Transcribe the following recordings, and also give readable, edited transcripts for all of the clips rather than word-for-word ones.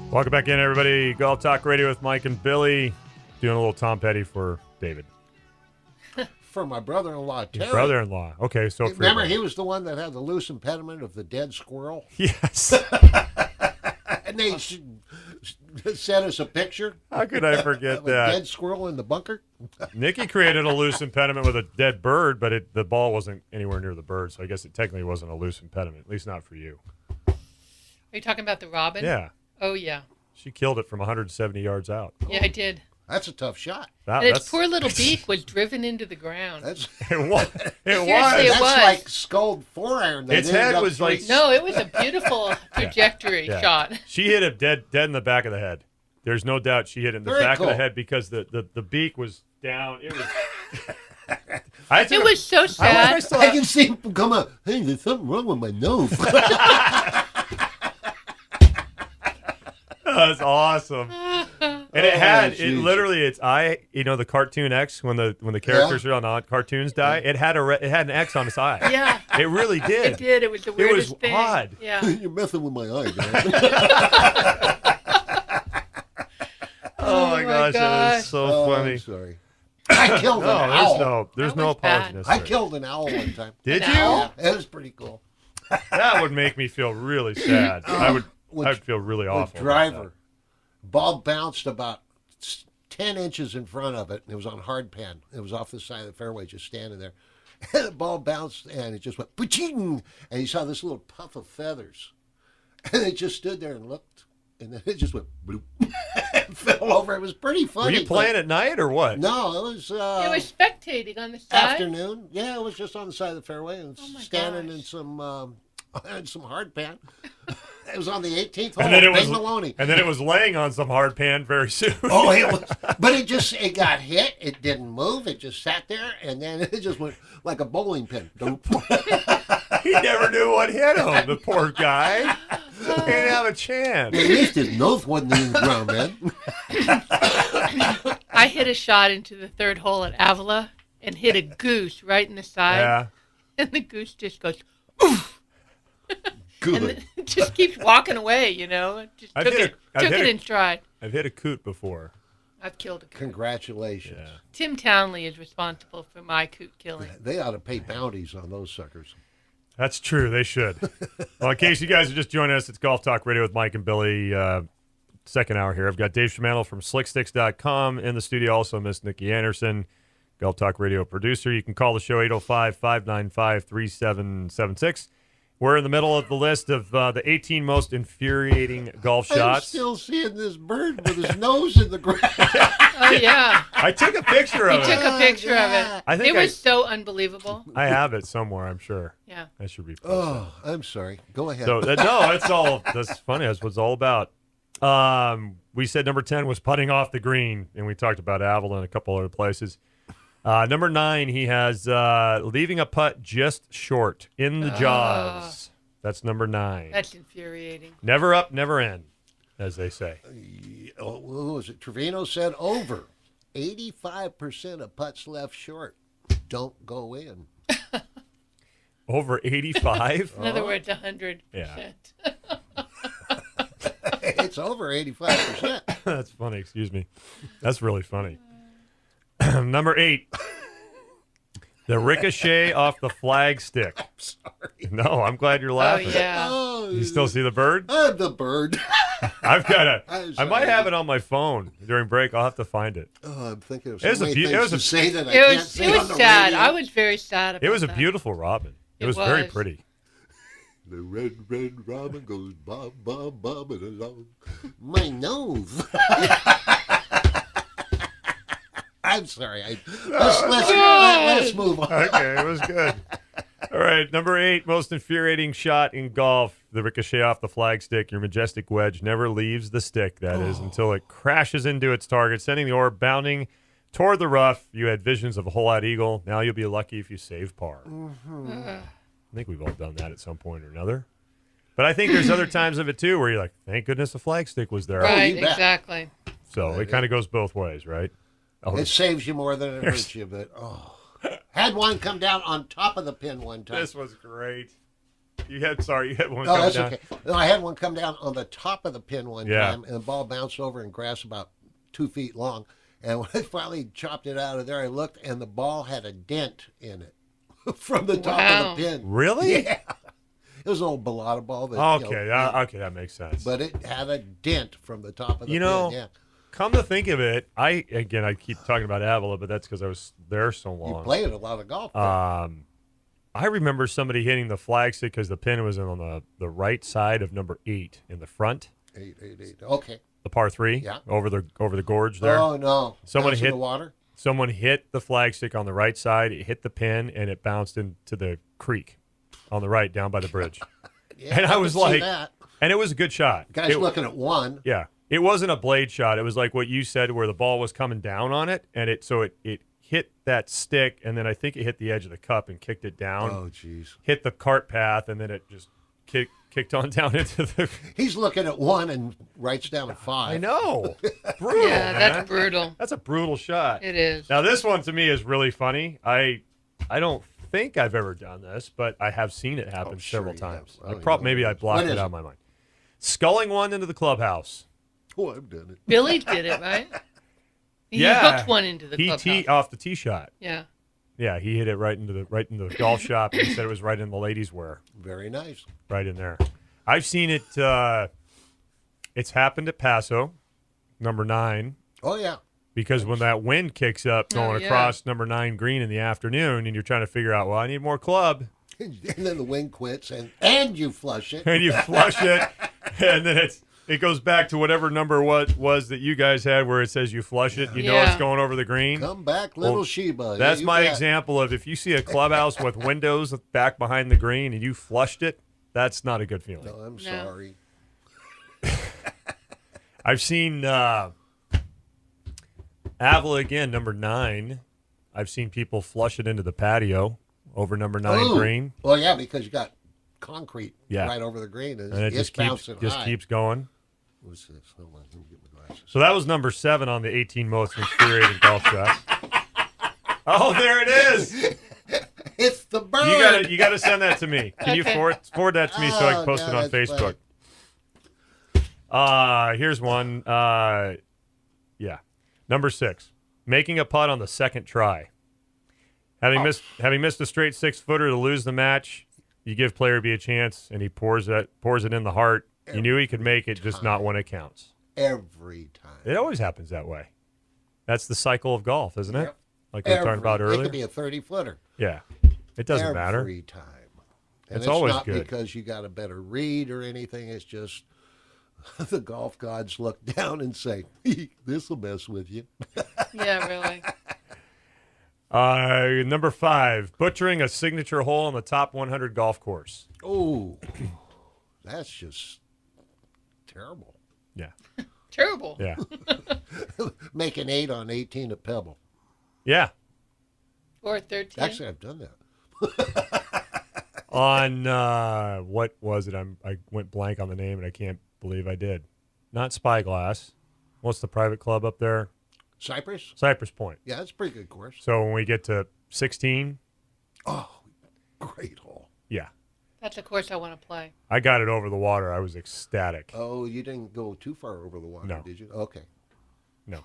Welcome back in, everybody. Golf Talk Radio with Mike and Billy. Doing a little Tom Petty for David. For my brother-in-law, Terry. Your brother-in-law. Okay, so remember he was the one that had the loose impediment of the dead squirrel? Yes. And they sent us a picture. How could I forget of a that? dead squirrel in the bunker. Nikki created a loose impediment with a dead bird, but the ball wasn't anywhere near the bird, so I guess it technically wasn't a loose impediment, at least not for you. Are you talking about the robin? Yeah. Oh, yeah. She killed it from 170 yards out. Yeah, I did. That's a tough shot. And its poor little beak was driven into the ground. That's It was. Seriously, it was. like Scold 4-iron. Its head was like... No, it was a beautiful trajectory shot. She hit it dead in the back of the head. There's no doubt she hit it in the back of the head because the beak was down. It was... It was so sad. I can see him come up. Hey, there's something wrong with my nose. That's awesome. And literally its eye, the cartoon X when the characters are on cartoons die, it had an X on its eye. Yeah. It really did. It did. It was the weirdest thing. It was odd. Yeah. You're messing with my eye, man. Oh my gosh, that was so funny. I'm sorry. I killed an owl. There's no apology necessary. I killed an owl one time. Did you? Yeah, it was pretty cool. That would make me feel really sad. I would feel really awful. The driver, ball bounced about 10 inches in front of it, and it was on hard pan. It was off the side of the fairway, just standing there. And the ball bounced, and it just went, pa-ching! And you saw this little puff of feathers. And it just stood there and looked, and then it just went, bloop. It fell over. It was pretty funny. Were you playing at night or what? No, it was... it was spectating on the side? Afternoon. Yeah, it was just on the side of the fairway and standing in some hard pan. It was on the 18th hole. Maloney. And then it was laying on some hard pan very soon. Oh, it was. But it got hit. It didn't move. It just sat there, and then it just went like a bowling pin. He never knew what hit him, the poor guy. He didn't have a chance. At least his nose wasn't in the ground, man. I hit a shot into the third hole at Avila and hit a goose right in the side. Yeah. And the goose just goes, oof. Good. And it just keeps walking away, Just took it in stride. I've hit a coot before. I've killed a coot. Congratulations. Yeah. Tim Townley is responsible for my coot killing. They ought to pay bounties on those suckers. That's true. They should. Well, in case you guys are just joining us, it's Golf Talk Radio with Mike and Billy. Second hour here. I've got Dave Schimantel from slicksticks.com in the studio. Also, Miss Nikki Anderson, Golf Talk Radio producer. You can call the show 805-595-3776. We're in the middle of the list of the 18 most infuriating golf shots. I'm still seeing this bird with his nose in the ground. Oh, yeah. I took a picture of it. You took a picture of it. It was so unbelievable. I have it somewhere, I'm sure. Yeah. That should be posted. Oh, I'm sorry. Go ahead. So, that's funny. That's what it's all about. We said number 10 was putting off the green, and we talked about Avila and a couple other places. Number 9, he has leaving a putt just short in the jaws. That's number 9. That's infuriating. Never up, never in, as they say. What was it? Trevino said over. 85% of putts left short don't go in. Over 85? In other words, 100%. Yeah. It's over 85%. That's funny. Excuse me. That's really funny. Number 8, the ricochet off the flag stick. I'm sorry. No, I'm glad you're laughing. Oh, yeah. Oh, You still see the bird? I'm the bird. I've got I'm I might have it on my phone during break. I'll have to find it. Oh, I'm thinking of It was so a many beau- it things was to a- say that I It can't was say on the sad. radio. I was very sad about It was a that. beautiful robin. It It was very was. pretty. The red robin goes bob, bob, bobbing along. My nose. I'm sorry. Let's move on. Okay, it was good. All right, number 8, most infuriating shot in golf. The ricochet off the flag stick. Your majestic wedge never leaves the stick, that is, until it crashes into its target, sending the orb bounding toward the rough. You had visions of a hole-out eagle. Now you'll be lucky if you save par. I think we've all done that at some point or another. But I think there's other times of it, too, where you're like, thank goodness the flag stick was there. Right, you bet. exactly. So it kind of goes both ways, right? It saves you more than it hurts you, but had one come down on top of the pin one time. This was great. You had one No, coming that's down. okay. No, I had one come down on the top of the pin one Yeah. time, and the ball bounced over in grass about 2 feet long. And when I finally chopped it out of there, I looked, and the ball had a dent in it from the top Wow. of the pin. Really? Yeah. It was an old balata ball. That, Okay, okay, that makes sense. But it had a dent from the top of the You know, pin. Yeah. come to think of it, I keep talking about Avila, but that's because I was there so You long. played a lot of golf. there. I remember somebody hitting the flag stick because the pin was on the right side of number 8 in the front, 8. Okay. the par 3, Yeah. over the gorge there. Oh, no. Someone Bounced in hit- the water? Someone hit the flag stick on the right side. It hit the pin and it bounced into the creek on the right down by the bridge. Yeah, And I could was see like- that. And it was a good shot. Guy's It- looking at one. Yeah. It wasn't a blade shot. It was like what you said where the ball was coming down on it and it hit that stick and then I think it hit the edge of the cup and kicked it down. Oh, jeez. Hit the cart path and then it just kicked on down into the He's looking at one and writes down a 5. I know. Brutal. Yeah, man. that's brutal. That's a brutal shot. It is. Now this one to me is really funny. I don't think I've ever done this, but I have seen it happen sure several you have. times. I don't even know Maybe what I it is. blocked What it is out it? of my mind. Sculling one into the clubhouse. Oh, I've done it. Billy did it, right? He Yeah. hooked one into the clubhouse. Off the tee shot. Yeah. Yeah, he hit it right into the golf shop. And he said it was right in the ladies' wear, Very nice. right in there. I've seen it. It's happened at Paso, number 9. Oh, yeah. Because when that wind kicks up going yeah. across number 9 green in the afternoon, and you're trying to figure out, well, I need more club, And then the wind quits, and you flush it. and you flush it, and then it goes back to whatever number was that you guys had, where it says you flush it, you know Yeah. it's going over the green. Come back, little Well, Sheba. Yeah, That's you my bet. example of if you see a clubhouse with windows back behind the green and you flushed it, that's not a good feeling. No, I'm No. sorry. I've seen Avila again, number 9. I've seen people flush it into the patio over number 9 Ooh. green. Well, yeah, because you got concrete Yeah. right over the green. And it It's bouncing high. keeps going. What's this? Hold on, let me get my glasses. So that was number 7 on the 18 most infuriating golf shots. Oh, there it is. It's the bird. You gotta send that to me. Can you Okay. forward that to me so I can Oh, post it on God, that's Facebook? Here's one. Yeah, number 6, making a putt on the second try. Having missed a straight 6-footer to lose the match, you give player B a chance, and he pours it in the heart. You knew he could make it, just not when it counts. Every time. It always happens that way. That's the cycle of golf, isn't it? Yep. Like we were talking about It earlier. could be a 30-footer. Yeah, it doesn't matter. Every time. And It's always not good. because you got a better read or anything. It's just the golf gods look down and say, this will mess with you. Yeah, really. Number 5, butchering a signature hole on the top 100 golf course. Oh, that's just terrible. Yeah, Terrible. yeah, Make an 8 on 18 at Pebble. yeah. Or 13. Actually, I've done that. On what was it? I went blank on the name, and I can't believe I did. Not Spyglass. What's the private club up there? Cypress? Cypress Point. Yeah, that's a pretty good course. So when we get to 16, Oh, great hole. yeah, That's a course I want to play. I got it over the water. I was ecstatic. Oh, you didn't go too far over the water, No. did you? Okay. No.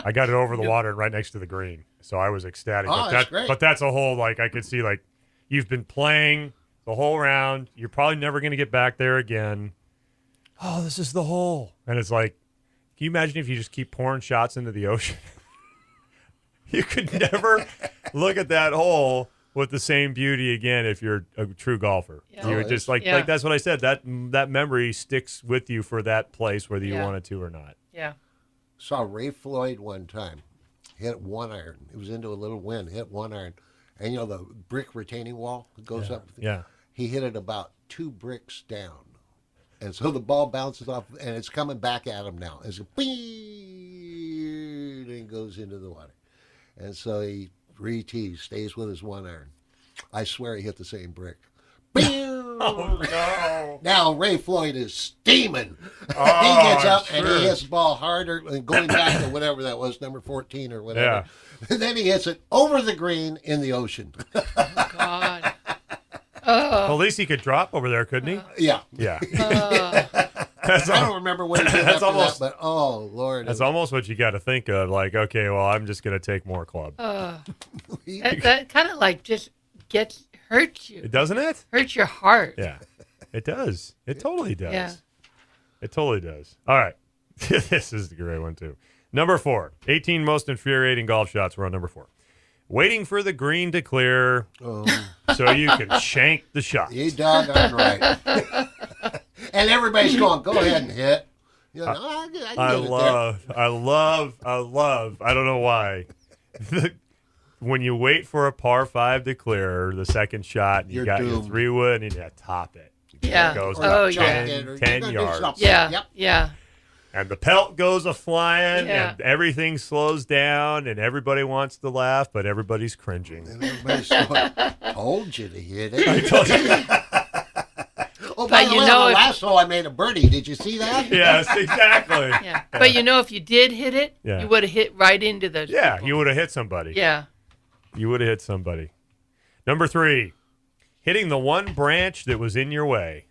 I got it over the water and right next to the green. So I was ecstatic. Oh, that's great. But that's a whole, like, I could see, like, you've been playing the whole round. You're probably never going to get back there again. Oh, this is the hole. And it's like, can you imagine if you just keep pouring shots into the ocean? You could never look at that hole with the same beauty again if you're a true golfer. Yeah. You Oh, would just, it's- Yeah. like that's what I said. That memory sticks with you for that place, whether you Yeah. want it to or not. Yeah. Saw Ray Floyd one time. Hit 1 iron. It was into a little wind. Hit 1 iron. And, you know, the brick retaining wall that goes up. Yeah. He hit it about 2 bricks down. And so the ball bounces off, and it's coming back at him now. It's a bing, and it goes into the water. And so he re-tees, stays with his 1 iron. I swear he hit the same brick. Bing! Oh, no. Now Ray Floyd is steaming. Oh, He gets up I'm and sure. he hits the ball harder and going back to whatever that was, number 14 or whatever. Yeah. And then he hits it over the green in the ocean. God. Well, at least he could drop over there, couldn't he? Yeah. Yeah. I don't remember what he did That's after almost- that, but oh, Lord. That's almost what you got to think of. Like, okay, well, I'm just going to take more club. That kind of like just hurts you. Doesn't it? Hurts your heart. Yeah. It does. It totally does. Yeah. It totally does. All right. This is the great one, too. Number 4. 18 most infuriating golf shots. We're on number 4. Waiting for the green to clear so you can shank the shot. You doggone right. And everybody's going, go ahead and hit. You know, I can get I it there. love, I don't know why. When you wait for a par 5 to clear the second shot, and you You're got your doomed. 3-wood and you top it. Yeah. It goes Or about you chuck 10, it, or you're 10 gonna do yards. something. Yeah. Yep. Yeah. And the pelt goes a-flying, Yeah. and everything slows down, and everybody wants to laugh, but everybody's cringing. And everybody's going, told you to hit it. I told you. Oh, by But the you way, know on the if- last hole I made a birdie. Did you see that? Yes, exactly. Yeah. But you know, if you did hit it, Yeah. you would have hit right into those. Yeah, people. you would have hit somebody. Yeah. You would have hit somebody. Number 3, hitting the one branch that was in your way.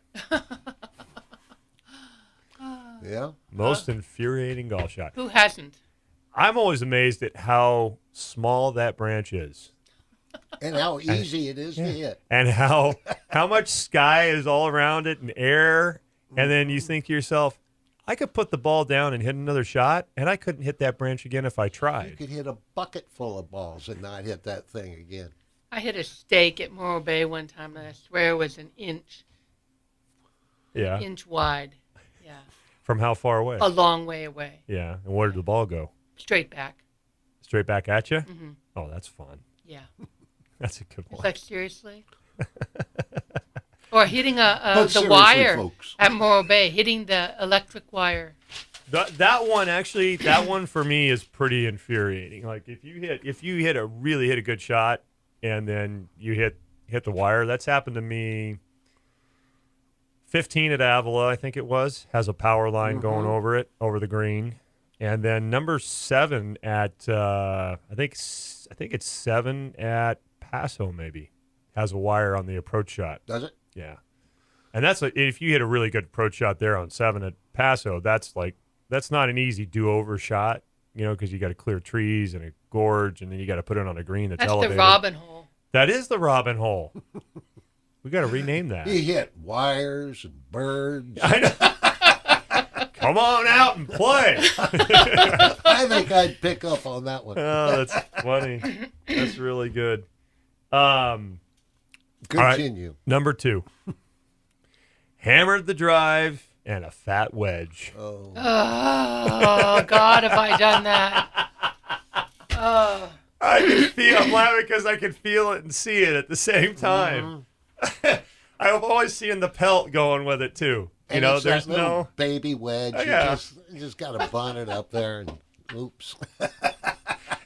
Yeah. Most infuriating golf shot. Who hasn't? I'm always amazed at how small that branch is. And how easy it is to hit. And how much sky is all around it and air. And then you think to yourself, I could put the ball down and hit another shot, and I couldn't hit that branch again if I You tried. could hit a bucket full of balls and not hit that thing again. I hit a stake at Morro Bay one time, and I swear it was an inch Yeah. wide. Yeah. From how far away? A long way away. Yeah. And where did the ball go? Straight back. Straight back at you? Mhm. Oh, that's fun. Yeah. That's a good It's one. like, seriously? Or hitting But the seriously, wire folks. at Morro Bay, hitting the electric wire. That one for me is pretty infuriating. Like if you hit a good shot and then you hit the wire. That's happened to me. 15 at Avila, I think it was, has a power line going over the green, and then number 7 at I think it's 7 at Paso maybe has a wire on the approach shot. Does it? Yeah, and if you hit a really good approach shot there on 7 at Paso, that's not an easy do-over shot, because you got to clear trees and a gorge, and then you got to put it on a green that's That's elevated. the Robin hole. That is the Robin hole. We got to rename that. He hit wires and birds. I know. Come on out and play. I think I'd pick up on that one. Oh, that's funny. That's really good. Continue. Number 2. Hammered the drive and a fat wedge. Oh. Oh, God, have I done that? Oh. I'm laughing because I can feel it and see it at the same time. I'm always seeing the pelt going with it too. And it's There's that little no. baby wedge. Oh, yeah. You just got to bun it up there and oops.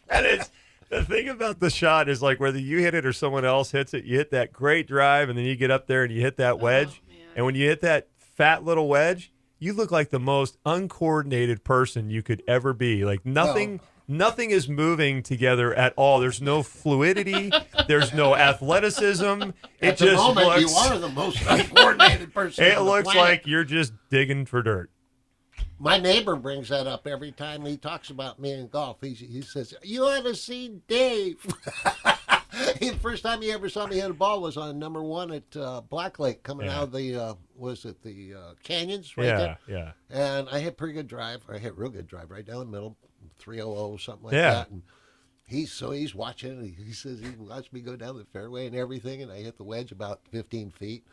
And it's the thing about the shot is like whether you hit it or someone else hits it, you hit that great drive and then you get up there and you hit that wedge. man. And when you hit that fat little wedge, you look like the most uncoordinated person you could ever be. Like nothing is moving together at all. There's no fluidity. There's no athleticism. At It the just moment, looks. you are the most uncoordinated person. It on the looks planet. like you're just digging for dirt. My neighbor brings that up every time he talks about me in golf. He says, "You ought to see Dave." The first time he ever saw me hit a ball was on number 1 at Black Lake, coming out of the the canyons right there. Yeah. And I hit pretty good drive. I hit real good drive right down the middle, 300 something like Yeah. that. And he's watching. And he says he watched me go down the fairway and everything, and I hit the wedge about 15 feet.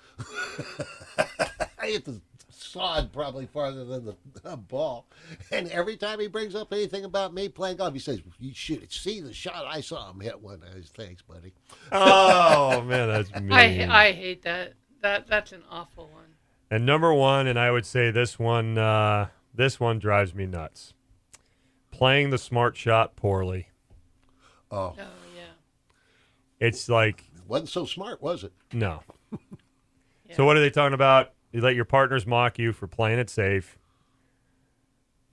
I hit the sod probably farther than the ball. And every time he brings up anything about me playing golf, he says, "You should see the shot I saw him hit one." I says, "Thanks, buddy." Oh man, that's mean. I hate that. That's an awful one. And number 1, and I would say this one drives me nuts. Playing the smart shot poorly. Oh, Oh, yeah. It's like wasn't so smart, was it? no. Yeah. So what are they talking about? You let your partners mock you for playing it safe.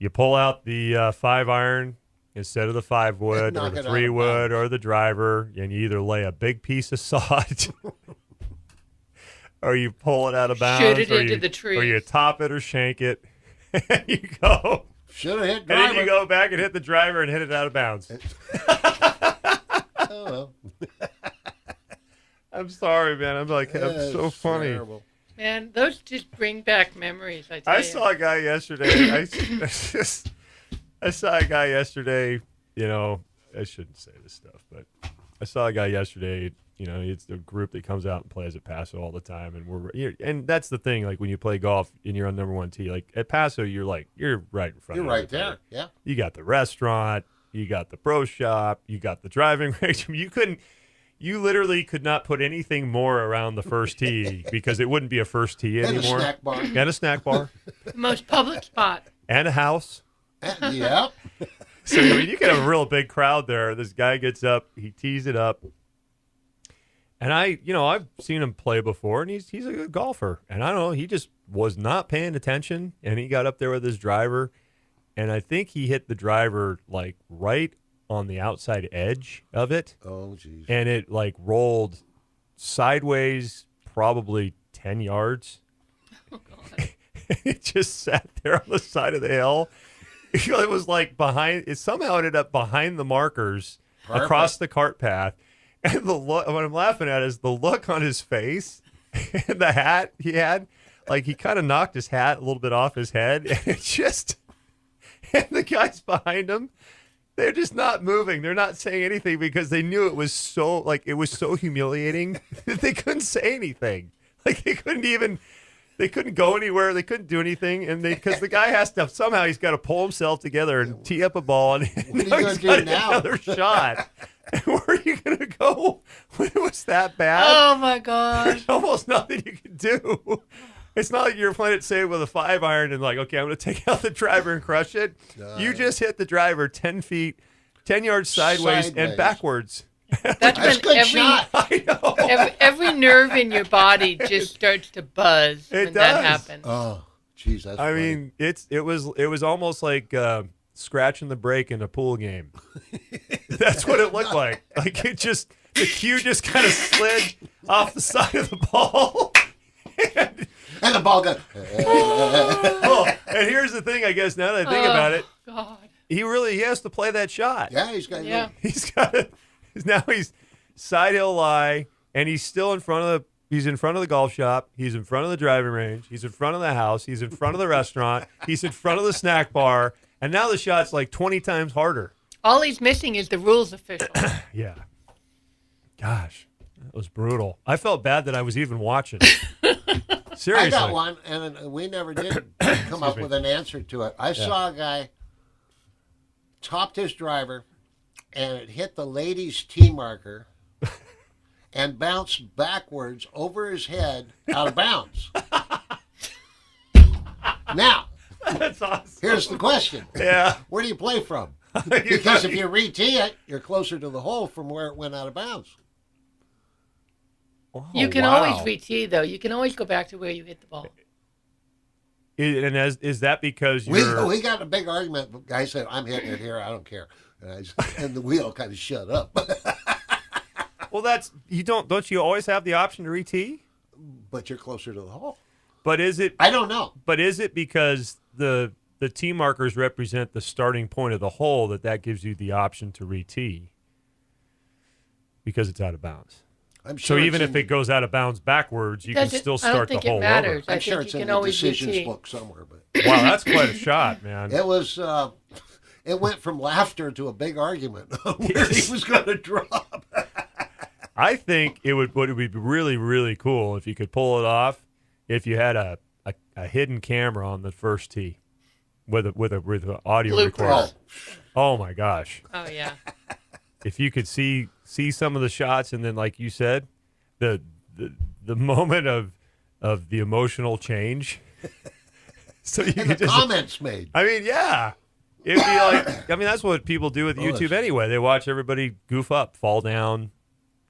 You pull out the 5-iron instead of the 5-wood or Knock the it out of 3-wood bounds. or the driver, and you either lay a big piece of sod or you pull it out of bounds, Shoot it or into you, the tree. or you top it or shank it, and you go. Should have hit And driver. then you go back and hit the driver and hit it out of bounds. Oh, well. I'm sorry, man. I'm That's so funny. terrible. Man, those just bring back memories. I tell I you. saw a guy yesterday. I saw a guy yesterday. You know, I shouldn't say this stuff, but I saw a guy yesterday. You know, it's the group that comes out and plays at Paso all the time, and that's the thing. Like when you play golf and you're on number one tee, like at Paso, you're right in front. You're of right everybody. there. Yeah. You got the restaurant, you got the pro shop, you got the driving range. You literally could not put anything more around the first tee because it wouldn't be a first tee And anymore. a snack bar. And a snack bar. The most public spot. And a house. Yeah. So I mean, you get a real big crowd there. This guy gets up, he tees it up. And I've seen him play before, and he's a good golfer. And I don't know, he just was not paying attention, and he got up there with his driver, and I think he hit the driver like right on the outside edge of it. Oh, geez. And it like rolled sideways probably 10 yards. Oh, God. It just sat there on the side of the hill. It was like it somehow ended up behind the markers across the cart path. And the look, what I'm laughing at is the look on his face and the hat he had. Like he kind of knocked his hat a little bit off his head. And the guys behind him, they're just not moving. They're not saying anything because they knew it was so humiliating that they couldn't say anything. Like they couldn't go anywhere. They couldn't do anything. And because the guy he's got to pull himself together and tee up a ball. And What now are you he's going to got do now? another shot. And where are you going to go when it was that bad? Oh, my gosh. There's almost nothing you can do. It's not like you're playing it safe with a 5-iron and like, okay, I'm going to take out the driver and crush it. You just hit the driver 10 yards sideways and backwards. That's That's a good when shot. I know. every nerve in your body just starts to buzz when that does. happens. Oh, geez. That's I funny. mean, it was almost like scratching the brake in a pool game. That's what it looked like. Like the cue just kind of slid off the side of the ball. And the ball goes. Well, and here's the thing, I guess, now that I think about it, God. he has to play that shot. Yeah, he's got. Yeah. He's got it. Now he's side hill lie, and he's still in front of the golf shop. He's in front of the driving range. He's in front of the house. He's in front of the restaurant. He's in front of the snack bar. And now the shot's like 20 times harder. All he's missing is the rules official. Yeah. Gosh, that was brutal. I felt bad that I was even watching. Seriously. I got one, and we never did come up with an answer to it. I saw a guy topped his driver, and it hit the lady's tee marker and bounced backwards over his head out of bounds. Now, That's awesome. here's the question. Yeah. Where do you play from? Because if you re-tee it, you're closer to the hole from where it went out of bounds. Oh, You can wow. always re-tee, though. You can always go back to where you hit the ball. Is that because We you're... got a big argument. The guy said, "I'm hitting it here. I don't care." And the wheel kind of shut up. Well, don't you always have the option to re-tee? But you're closer to the hole. But is it I don't know. But is it because the tee markers represent the starting point of the hole that gives you the option to re-tee? Because it's out of bounds. I'm sure So even if it goes out of bounds backwards, you can still I start don't think the hole it matters. over. I I'm sure think it's you in can the always decisions re-tee. book somewhere. But Wow, that's quite a shot, man. it was. It went from laughter to a big argument on where he was going to drop. I think it would be really, really cool if you could pull it off. If you had a hidden camera on the first tee with an audio Bloopers. recorder. Oh my gosh! Oh, yeah. If you could see some of the shots, and then like you said, the moment of the emotional change. So you And could the just comments made. I mean, yeah. It'd be like, I mean, that's what people do with YouTube that's- anyway. They watch everybody goof up, fall down.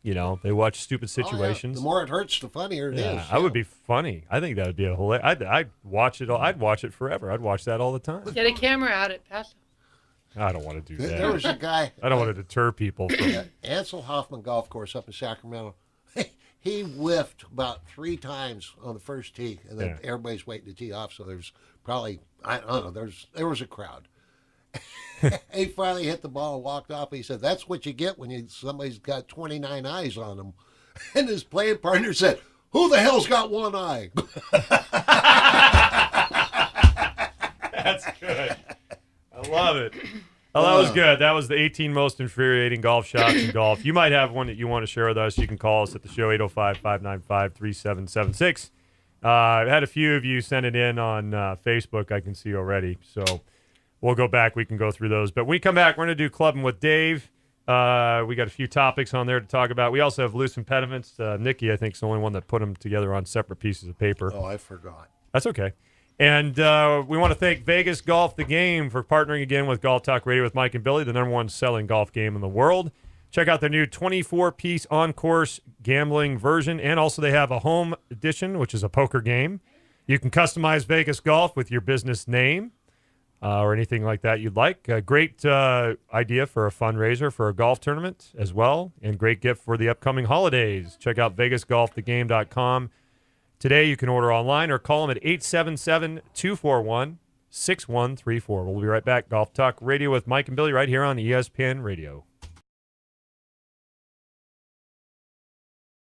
You know, they watch stupid Oh, yeah. situations. The more it hurts, the funnier it is. Yeah, that would be funny. I think that would be a hilarious. I'd watch it. I'd watch it forever. I'd watch that all the time. Get a camera out at Paso. I don't want to do There was that. a guy. I don't want to deter people. From, Ansel Hoffman Golf Course up in Sacramento. He whiffed about 3 times on the first tee, and then Yeah. everybody's waiting to tee off. So there's probably, I don't know, there was a crowd. He finally hit the ball and walked off. He said, "That's what you get when somebody's got 29 eyes on them." And his playing partner said, "Who the hell's got one eye?" That's good. I love it. Oh, that was good. That was the 18 most infuriating golf shots in golf. You might have one that you want to share with us. You can call us at the show, 805-595-3776. I've had a few of you send it in on Facebook, I can see already. So we'll go back. We can go through those. But when we come back, we're going to do Clubbing with Dave. We got a few topics on there to talk about. We also have loose impediments. Nikki, I think, is the only one that put them together on separate pieces of paper. Oh, I forgot. That's okay. And we want to thank Vegas Golf The Game for partnering again with Golf Talk Radio with Mike and Billy, the #1 selling golf game in the world. Check out their new 24-piece on-course gambling version, and also they have a home edition, which is a poker game. You can customize Vegas Golf with your business name or anything like that you'd like. A great idea for a fundraiser for a golf tournament as well, and great gift for the upcoming holidays. Check out VegasGolfTheGame.com. Today, you can order online or call them at 877-241-6134. We'll be right back. Golf Talk Radio with Mike and Billy right here on ESPN Radio.